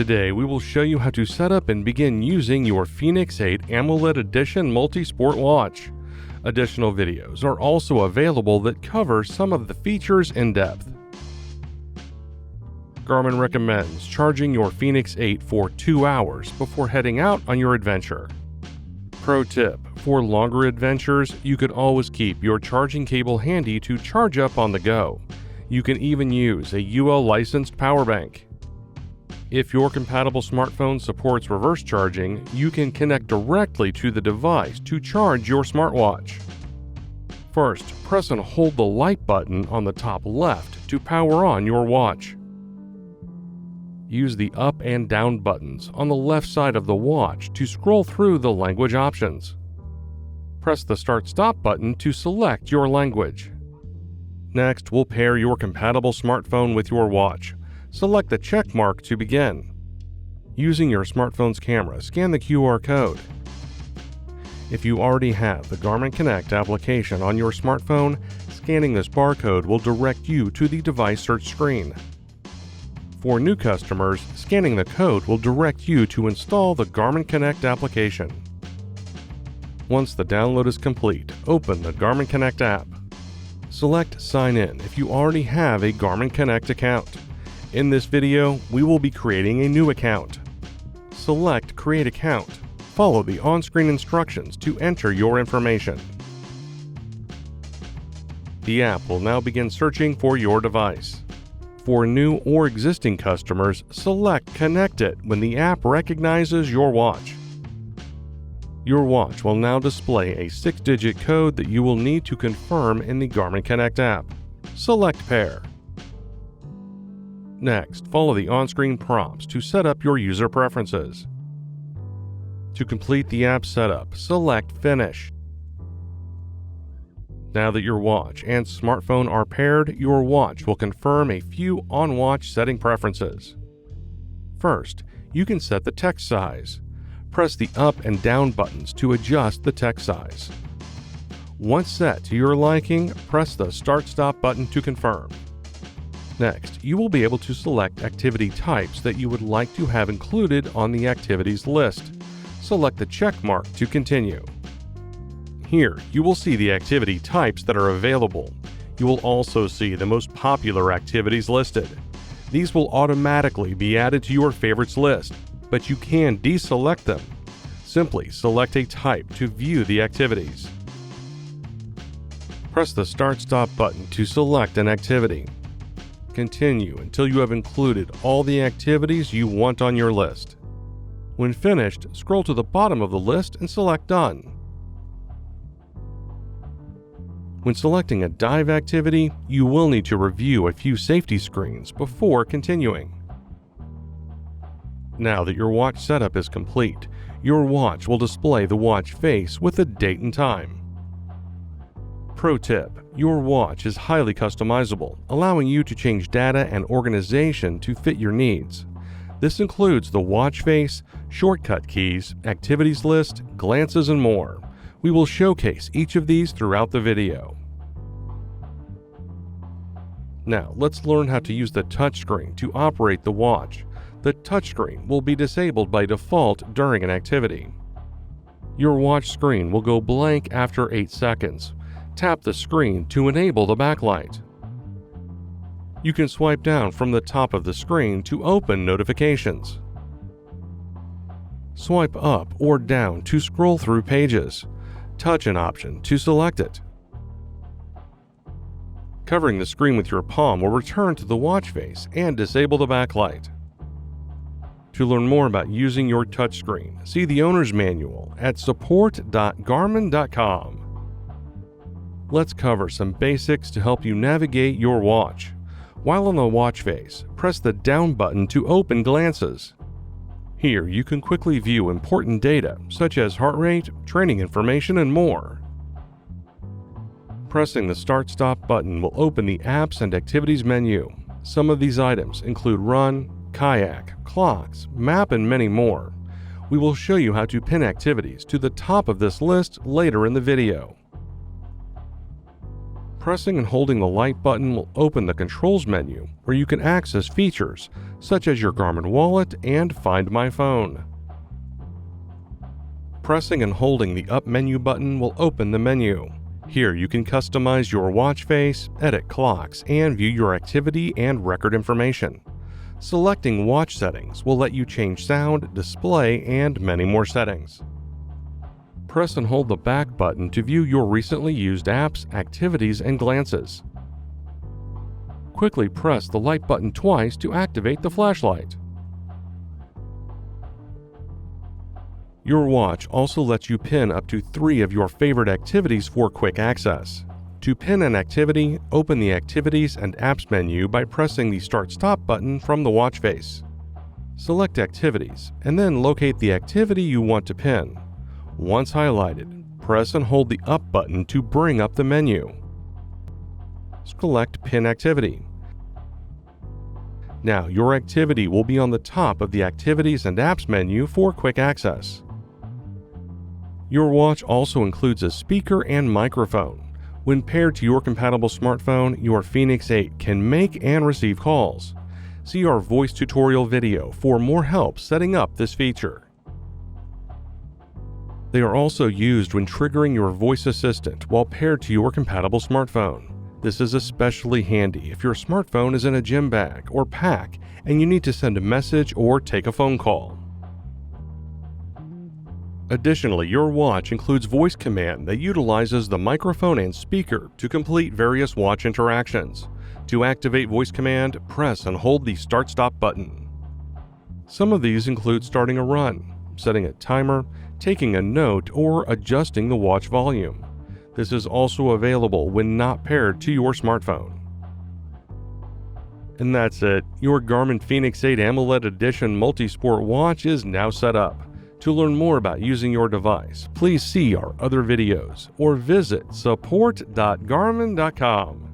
Today, we will show you how to set up and begin using your Fenix 8 AMOLED Edition Multisport watch. Additional videos are also available that cover some of the features in depth. Garmin recommends charging your Fenix 8 for 2 hours before heading out on your adventure. Pro tip: for longer adventures, you could always keep your charging cable handy to charge up on the go. You can even use a UL licensed power bank. If your compatible smartphone supports reverse charging, you can connect directly to the device to charge your smartwatch. First, press and hold the light button on the top left to power on your watch. Use the up and down buttons on the left side of the watch to scroll through the language options. Press the Start/Stop button to select your language. Next, we'll pair your compatible smartphone with your watch. Select the check mark to begin. Using your smartphone's camera, scan the QR code. If you already have the Garmin Connect application on your smartphone, scanning this barcode will direct you to the device search screen. For new customers, scanning the code will direct you to install the Garmin Connect application. Once the download is complete, open the Garmin Connect app. Select Sign In if you already have a Garmin Connect account. In this video, we will be creating a new account. Select Create Account. Follow the on-screen instructions to enter your information. The app will now begin searching for your device. For new or existing customers, select Connect It when the app recognizes your watch. Your watch will now display a 6-digit code that you will need to confirm in the Garmin Connect app. Select Pair. Next, follow the on-screen prompts to set up your user preferences. To complete the app setup, select Finish. Now that your watch and smartphone are paired, your watch will confirm a few on-watch setting preferences. First, you can set the text size. Press the up and down buttons to adjust the text size. Once set to your liking, press the Start/Stop button to confirm. Next, you will be able to select activity types that you would like to have included on the activities list. Select the check mark to continue. Here, you will see the activity types that are available. You will also see the most popular activities listed. These will automatically be added to your favorites list, but you can deselect them. Simply select a type to view the activities. Press the Start/Stop button to select an activity. Continue until you have included all the activities you want on your list. When finished, scroll to the bottom of the list and select Done. When selecting a dive activity, you will need to review a few safety screens before continuing. Now that your watch setup is complete, your watch will display the watch face with the date and time. Pro tip: your watch is highly customizable, allowing you to change data and organization to fit your needs. This includes the watch face, shortcut keys, activities list, glances, and more. We will showcase each of these throughout the video. Now, let's learn how to use the touchscreen to operate the watch. The touchscreen will be disabled by default during an activity. Your watch screen will go blank after 8 seconds. Tap the screen to enable the backlight. You can swipe down from the top of the screen to open notifications. Swipe up or down to scroll through pages. Touch an option to select it. Covering the screen with your palm will return to the watch face and disable the backlight. To learn more about using your touchscreen, see the owner's manual at support.garmin.com. Let's cover some basics to help you navigate your watch. While on the watch face, press the down button to open glances. Here, you can quickly view important data such as heart rate, training information, and more. Pressing the Start/Stop button will open the Apps and Activities menu. Some of these items include Run, Kayak, Clocks, Map, and many more. We will show you how to pin activities to the top of this list later in the video. Pressing and holding the light button will open the controls menu where you can access features such as your Garmin wallet and Find My Phone. Pressing and holding the up menu button will open the menu. Here you can customize your watch face, edit clocks, and view your activity and record information. Selecting watch settings will let you change sound, display, and many more settings. Press and hold the back button to view your recently used apps, activities, and glances. Quickly press the light button twice to activate the flashlight. Your watch also lets you pin up to 3 of your favorite activities for quick access. To pin an activity, open the Activities and Apps menu by pressing the Start-Stop button from the watch face. Select Activities, and then locate the activity you want to pin. Once highlighted, press and hold the Up button to bring up the menu. Select Pin Activity. Now your activity will be on the top of the Activities and Apps menu for quick access. Your watch also includes a speaker and microphone. When paired to your compatible smartphone, your Fenix 8 can make and receive calls. See our voice tutorial video for more help setting up this feature. They are also used when triggering your voice assistant while paired to your compatible smartphone. This is especially handy if your smartphone is in a gym bag or pack and you need to send a message or take a phone call. Additionally, your watch includes voice command that utilizes the microphone and speaker to complete various watch interactions. To activate voice command, press and hold the Start-Stop button. Some of these include starting a run, setting a timer, taking a note, or adjusting the watch volume. This is also available when not paired to your smartphone. And that's it. Your Garmin Fenix 8 AMOLED Edition Multisport watch is now set up. To learn more about using your device, please see our other videos or visit support.garmin.com.